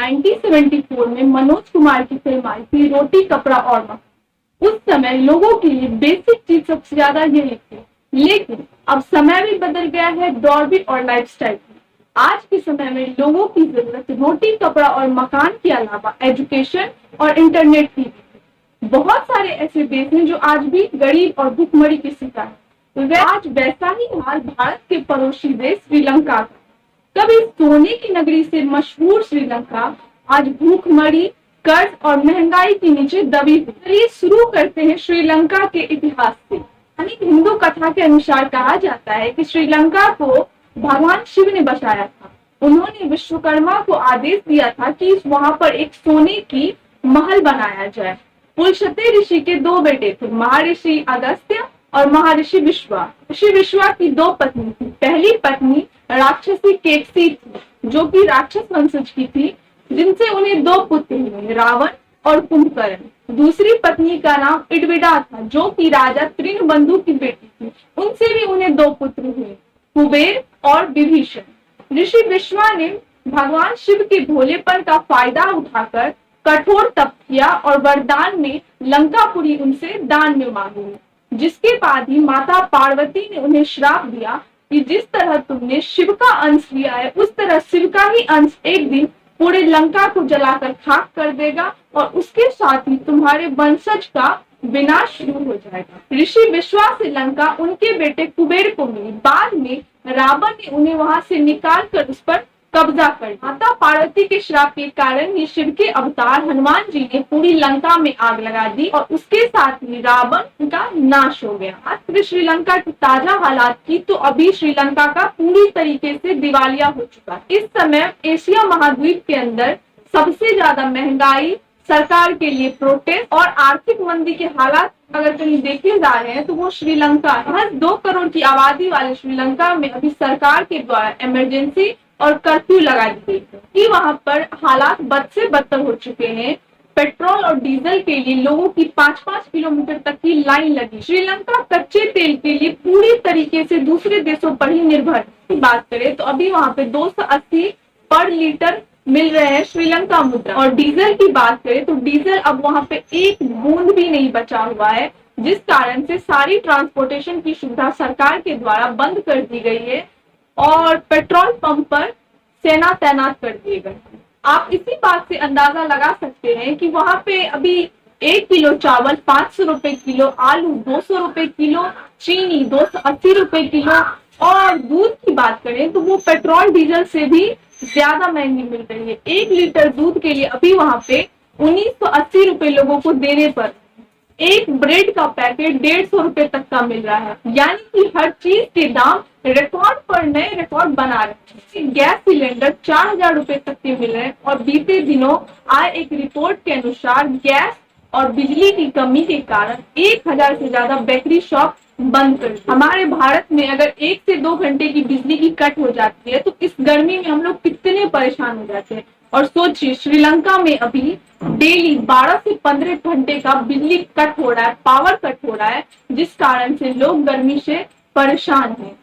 1974 में मनोज कुमार की फिल्म आई थी रोटी कपड़ा और मकान। उस समय लोगों के लिए बेसिक चीज सबसे ज्यादा यही थी, लेकिन अब समय भी बदल गया है, दौर भी और लाइफस्टाइल भी। आज के समय में लोगों की जरूरत रोटी कपड़ा और मकान के अलावा एजुकेशन और इंटरनेट की भी। बहुत सारे ऐसे देश हैं जो आज भी गरीब और भुखमरी के शिकार हैं। आज वैसा ही हाल भारत के पड़ोसी देश श्रीलंका का। कभी सोने की नगरी से मशहूर श्रीलंका आज भूखमरी, कर्ज और महंगाई के नीचे दबी हुई। चलिए शुरू करते हैं श्रीलंका के इतिहास से। अनेक हिंदू कथा के अनुसार कहा जाता है कि श्रीलंका को भगवान शिव ने बसाया था। उन्होंने विश्वकर्मा को आदेश दिया था कि वहां पर एक सोने की महल बनाया जाए। पुलस्त्य ऋषि के दो बेटे थे, महर्षि अगस्त्य और महर्षि विश्वा। ऋषि विश्वा की दो पत्नी थी। पहली पत्नी राक्षसी केकसी थी, जो कि राक्षस वंशज की थी, जिनसे उन्हें दो पुत्र हुए, रावण और कुंभकर्ण। दूसरी पत्नी का नाम इडविडा था, जो कि राजा तृणबंधु की बेटी थी। उनसे भी उन्हें दो पुत्र हुए, कुबेर और विभीषण। ऋषि विश्वा ने भगवान शिव के भोलेपन का फायदा उठाकर कठोर तप किया और वरदान में लंकापुरी उनसे दान में मांगी, जिसके बाद ही माता पार्वती ने उन्हें श्राप दिया कि जिस तरह तुमने शिव का अंश लिया है, उस तरह शिव का ही अंश एक दिन पूरे लंका को जलाकर खाक कर देगा और उसके साथ ही तुम्हारे वंशज का विनाश शुरू हो जाएगा। ऋषि विश्वा से लंका उनके बेटे कुबेर को मिली। बाद में रावण ने उन्हें वहां से निकाल कर उस पर कब्जा कर। माता पार्वती के श्राप के कारण ही शिव के अवतार हनुमान जी ने पूरी लंका में आग लगा दी और उसके साथ ही रावण का नाश हो गया। आज श्रीलंका की ताजा हालात की तो अभी श्रीलंका का पूरी तरीके से दिवालिया हो चुका है। इस समय एशिया महाद्वीप के अंदर सबसे ज्यादा महंगाई, सरकार के लिए प्रोटेस्ट और आर्थिक मंदी के हालात अगर कहीं देखे जा रहे हैं तो वो श्रीलंका है। 2 करोड़ की आबादी वाले श्रीलंका में अभी सरकार के द्वारा इमरजेंसी और कर्फ्यू लगा दी गई है कि वहां पर हालात बद से बदतर हो चुके हैं। पेट्रोल और डीजल के लिए लोगों की 5-5 किलोमीटर तक की लाइन लगी। श्रीलंका कच्चे तेल के लिए पूरी तरीके से दूसरे देशों पर ही निर्भर। बात करें तो अभी वहां पे 280 पर लीटर मिल रहे हैं श्रीलंका मुद्रा। और डीजल की बात करें तो डीजल अब वहां पे एक बूंद भी नहीं बचा हुआ है, जिस कारण से सारी ट्रांसपोर्टेशन की सुविधा सरकार के द्वारा बंद कर दी गई है और पेट्रोल पंप पर सेना तैनात कर दिए गए। आप इसी बात से अंदाजा लगा सकते हैं कि वहां पे अभी 1 किलो चावल 500 रुपए किलो, आलू 200 रुपए किलो, चीनी 280 रुपए किलो और दूध की बात करें तो वो पेट्रोल डीजल से भी ज्यादा महंगी मिल रही है। 1 लीटर दूध के लिए अभी वहां पे 1980 रुपए लोगों को देने पर एक ब्रेड का पैकेट 150 रुपए तक का मिल रहा है। यानी कि हर चीज के दाम रिकॉर्ड पर नए रिकॉर्ड बना रहे हैं। गैस सिलेंडर 4000 रुपए तक के मिल रहे हैं और बीते दिनों आए एक रिपोर्ट के अनुसार गैस और बिजली की कमी के कारण 1000 से ज्यादा बेकरी शॉप बंद कर दी। हमारे भारत में अगर 1 से 2 घंटे की बिजली की कट हो जाती है तो इस गर्मी में हम लोग कितने परेशान हो जाते हैं। और सोचिए श्रीलंका में अभी डेली 12 से 15 घंटे का बिजली कट हो रहा है, पावर कट हो रहा है, जिस कारण से लोग गर्मी से परेशान हैं।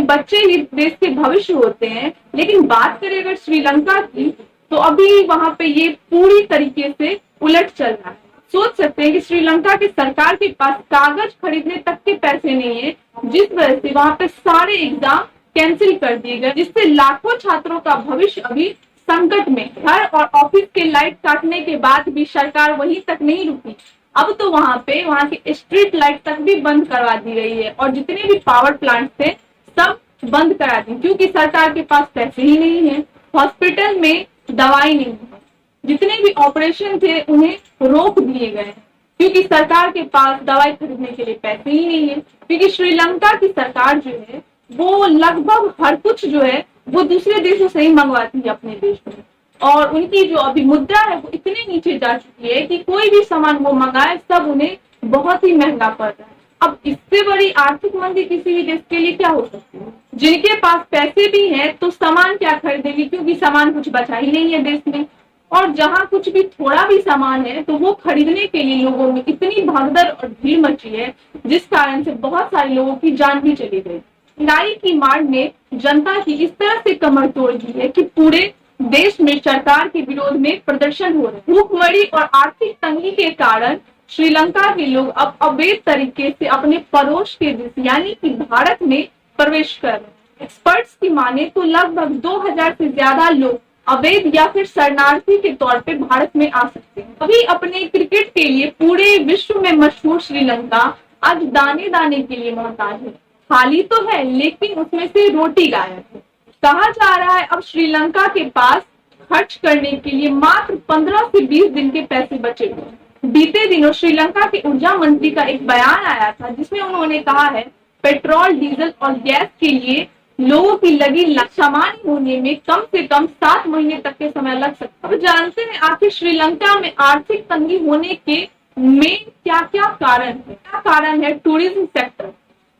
बच्चे ही देश के भविष्य होते हैं, लेकिन बात करें अगर श्रीलंका की तो अभी वहां पे ये पूरी तरीके से उलट चल रहा है। सोच सकते हैं कि श्रीलंका की सरकार के पास कागज खरीदने तक के पैसे नहीं है, जिस वजह से वहां पे सारे एग्जाम कैंसिल कर दिए गए, जिससे लाखों छात्रों का भविष्य अभी संकट में। घर और ऑफिस के लाइट काटने के बाद भी सरकार वहीं तक नहीं रुकी, अब तो वहां के स्ट्रीट लाइट तक भी बंद करवा दी गई है और जितने भी पावर प्लांट थे सब बंद करा दी, क्योंकि सरकार के पास पैसे ही नहीं है। हॉस्पिटल में दवाई नहीं है, जितने भी ऑपरेशन थे उन्हें रोक दिए गए क्योंकि सरकार के पास दवाई खरीदने के लिए पैसे ही नहीं है। क्योंकि श्रीलंका की सरकार जो है वो लगभग हर कुछ जो है वो दूसरे देशों से ही मंगवाती है अपने देश में, और उनकी जो अभी मुद्रा है वो इतने नीचे जा चुकी है कि कोई भी सामान वो मंगाए सब उन्हें बहुत ही महंगा पड़ रहा है। अब इससे बड़ी आर्थिक मंदी किसी भी देश के लिए क्या हो सकती है। जिनके पास पैसे भी हैं तो सामान क्या खरीदेगी, क्योंकि सामान कुछ बचा ही नहीं है देश में, और जहां कुछ भी थोड़ा भी सामान है तो वो खरीदने के लिए लोगों में इतनी भगदड़ और भीड़ मची है, जिस कारण से बहुत सारे लोगों की जान भी चली गई। महंगाई की मार ने जनता की इस तरह से कमर तोड़ दी है कि पूरे देश में सरकार के विरोध में प्रदर्शन हो रहे। भूखमरी और आर्थिक तंगी के कारण श्रीलंका के लोग अब अवैध तरीके से अपने पड़ोस के देश यानी कि भारत में प्रवेश कर रहे हैं। एक्सपर्ट्स की माने तो लगभग 2000 से ज्यादा लोग अवैध या फिर शरणार्थी के तौर पे भारत में आ सकते हैं। अभी अपने क्रिकेट के लिए पूरे विश्व में मशहूर श्रीलंका आज दाने दाने के लिए मोहताज है। खाली तो है लेकिन उसमें से रोटी गायब है। कहा जा रहा है अब श्रीलंका के पास खर्च करने के लिए मात्र 15 से 20 दिन के पैसे बचे हुए हैं। बीते दिनों श्रीलंका के ऊर्जा मंत्री का एक बयान आया था जिसमें उन्होंने कहा है पेट्रोल, डीजल और गैस के लिए लोगों की लगी सामान्य होने में कम से कम 7 महीने तक के समय लग सकता है। अब जानते हैं आखिर श्रीलंका में आर्थिक तंगी होने के मेन क्या क्या कारण है। क्या कारण है? Tourism sector.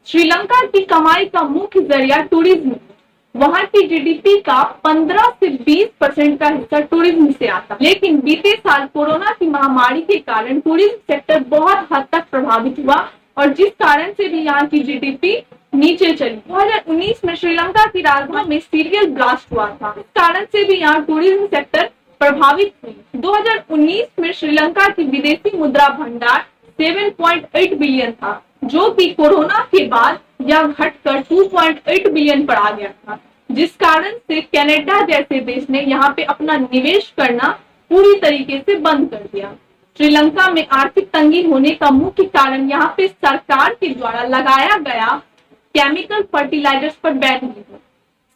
श्रीलंका की कमाई का मुख्य जरिया टूरिज्म है। वहां की जीडीपी का 15 से 20% का हिस्सा टूरिज्म से आता है। लेकिन बीते साल कोरोना की महामारी के कारण टूरिज्म सेक्टर बहुत हद तक प्रभावित हुआ और जिस कारण से भी यहाँ की जीडीपी नीचे चली। 2019 में श्रीलंका की राजधानी में सीरियल ब्लास्ट हुआ था। इस कारण से भी यहाँ टूरिज्म सेक्टर प्रभावित हुई। 2019 में श्रीलंका की विदेशी मुद्रा भंडार 7.8 बिलियन था जो कि कोरोना के बाद यह घटकर 2.8 बिलियन पर आ गया था, जिस कारण से कनाडा जैसे देश ने यहाँ पे अपना निवेश करना पूरी तरीके से बंद कर दिया। श्रीलंका में आर्थिक तंगी होने का मुख्य कारण यहाँ पे सरकार के द्वारा लगाया गया केमिकल फर्टिलाइजर्स पर बैन है।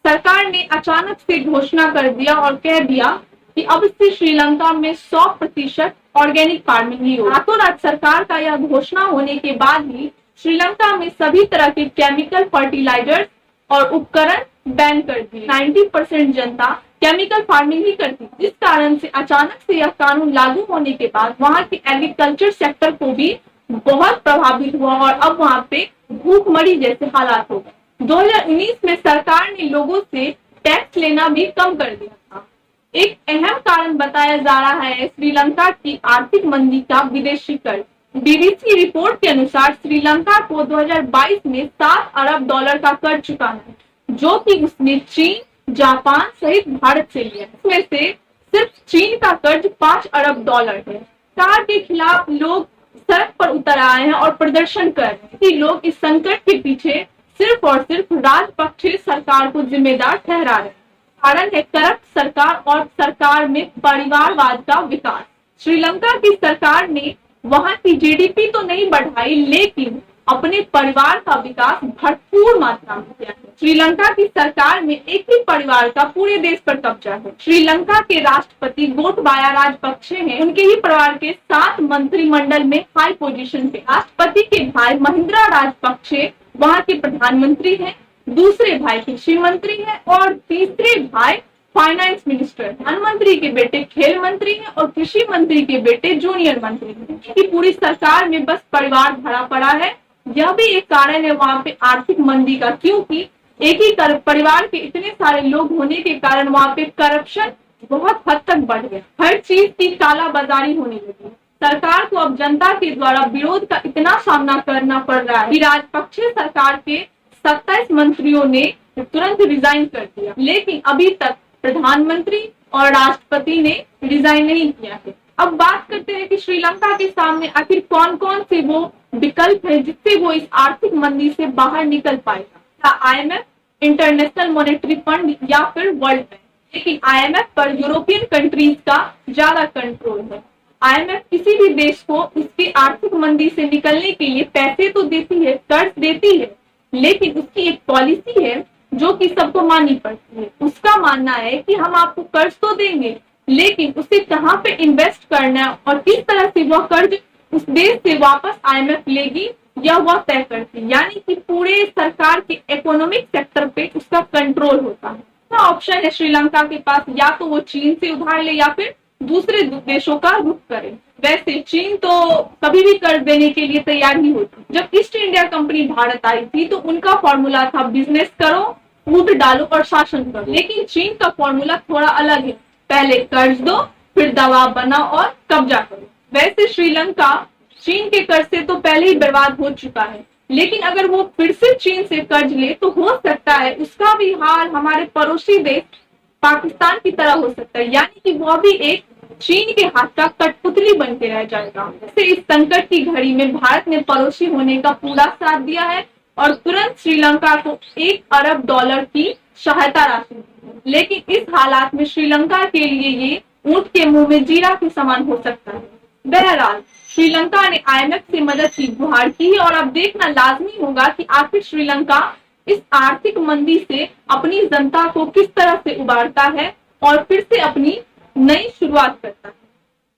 सरकार ने अचानक से घोषणा कर दिया और कह दिया कि अब से श्रीलंका में 100% ऑर्गेनिक फार्मिंग ही होगा। रातों रात सरकार का यह घोषणा होने के बाद ही श्रीलंका में सभी तरह के केमिकल फर्टिलाइजर्स और उपकरण बैन कर दिए। 90% जनता केमिकल फार्मिंग ही करती, जिस कारण से अचानक से यह कानून लागू होने के बाद वहां के एग्रीकल्चर सेक्टर को भी बहुत प्रभावित हुआ और अब वहां पे भूखमरी जैसे हालात हो गए। 2019 में सरकार ने लोगों से टैक्स लेना भी कम कर दिया था। एक अहम कारण बताया जा रहा है श्रीलंका की आर्थिक मंदी का विदेशी कर्ज। बीबीसी रिपोर्ट के अनुसार श्रीलंका को 2022 में $7 अरब का कर्ज चुकाना है, जो कि उसने चीन, जापान सहित भारत से लिया है। इसमें से सिर्फ चीन का कर्ज $5 अरब है। सरकार के खिलाफ लोग सड़क पर उतर आए हैं और प्रदर्शन कर रहे हैं। लोग इस संकट के पीछे सिर्फ और सिर्फ राजपक्षे सरकार को जिम्मेदार ठहरा रहे हैं। कारण है करप्ट सरकार और सरकार में परिवारवाद का विकास। श्रीलंका की सरकार ने वहां की जीडीपी तो नहीं बढ़ाई लेकिन अपने परिवार का विकास भरपूर मात्रा में किया है। श्रीलंका की सरकार में एक ही परिवार का पूरे देश पर कब्जा है। श्रीलंका के राष्ट्रपति गोटबाया राजपक्षे हैं। उनके ही परिवार के 7 मंत्रिमंडल में हाई पोजीशन पे। राष्ट्रपति के भाई महिंद्रा राजपक्षे वहां के प्रधानमंत्री हैं, दूसरे भाई कृषि मंत्री हैं और तीसरे भाई फाइनेंस मिनिस्टर। प्रधानमंत्री के बेटे खेल मंत्री हैं और कृषि मंत्री के बेटे जूनियर मंत्री हैं। कि पूरी सरकार में बस परिवार भरा पड़ा है। यह भी एक कारण है वहां पे आर्थिक मंदी का, क्योंकि एक ही परिवार के इतने सारे लोग होने के कारण वहां पे करप्शन बहुत हद तक बढ़ गया। हर चीज की कालाबाजारी होने लगी। सरकार को अब जनता के द्वारा विरोध का इतना सामना करना पड़ रहा है कि राजपक्षे सरकार के 27 मंत्रियों ने तुरंत रिजाइन कर दिया, लेकिन अभी तक प्रधानमंत्री और राष्ट्रपति ने रिजाइन नहीं किया है। अब बात करते हैं कि श्रीलंका के सामने आखिर कौन कौन से वो विकल्प है जिससे वो इस आर्थिक मंदी से बाहर निकल पाएगा। IMF, इंटरनेशनल मॉनेटरी फंड या फिर वर्ल्ड बैंक। लेकिन IMF पर यूरोपियन कंट्रीज का ज्यादा कंट्रोल है। IMF किसी भी देश को उसकी आर्थिक मंदी से निकलने के लिए पैसे तो देती है, कर्ज देती है, लेकिन उसकी एक पॉलिसी है जो कि सबको माननी पड़ती है। उसका मानना है कि हम आपको कर्ज तो देंगे लेकिन उसे कहाँ पे इन्वेस्ट करना है और किस तरह से वह कर्ज उस देश से वापस IMF लेगी यह वह तय करती है। यानी कि पूरे सरकार के इकोनॉमिक सेक्टर पे उसका कंट्रोल होता है। ऑप्शन है श्रीलंका के पास, या तो वो चीन से उधार ले या फिर दूसरे देशों का रुख करे। वैसे चीन तो कभी भी कर्ज देने के लिए तैयार ही होती। जब ईस्ट इंडिया कंपनी भारत आई थी तो उनका फॉर्मूला था बिजनेस करो, फूट डालो और शासन करो। लेकिन चीन का फॉर्मूला थोड़ा अलग है, पहले कर्ज दो फिर दबाव बनाओ और कब्जा करो। वैसे श्रीलंका चीन के कर्ज से तो पहले ही बर्बाद हो चुका है, लेकिन अगर वो फिर से चीन से कर्ज ले तो हो सकता है उसका भी हाल हमारे पड़ोसी देश पाकिस्तान की तरह हो सकता है, यानी कि वो भी एक चीन के हाथ का कठपुतली बन के रह जाएगा। इससे इस संकट की घड़ी में भारत ने पड़ोसी होने का पूरा साथ दिया है और तुरंत श्रीलंका को $1 अरब की सहायता राशि दी है। लेकिन इस हालात में श्रीलंका के लिए ये ऊंट के मुंह में जीरा के समान हो सकता है। बहरहाल श्रीलंका ने IMF से मदद की गुहार की है और अब देखना लाजमी होगा कि आखिर श्रीलंका इस आर्थिक मंदी से अपनी जनता को किस तरह से उबारता है और फिर से अपनी नई शुरुआत करता है।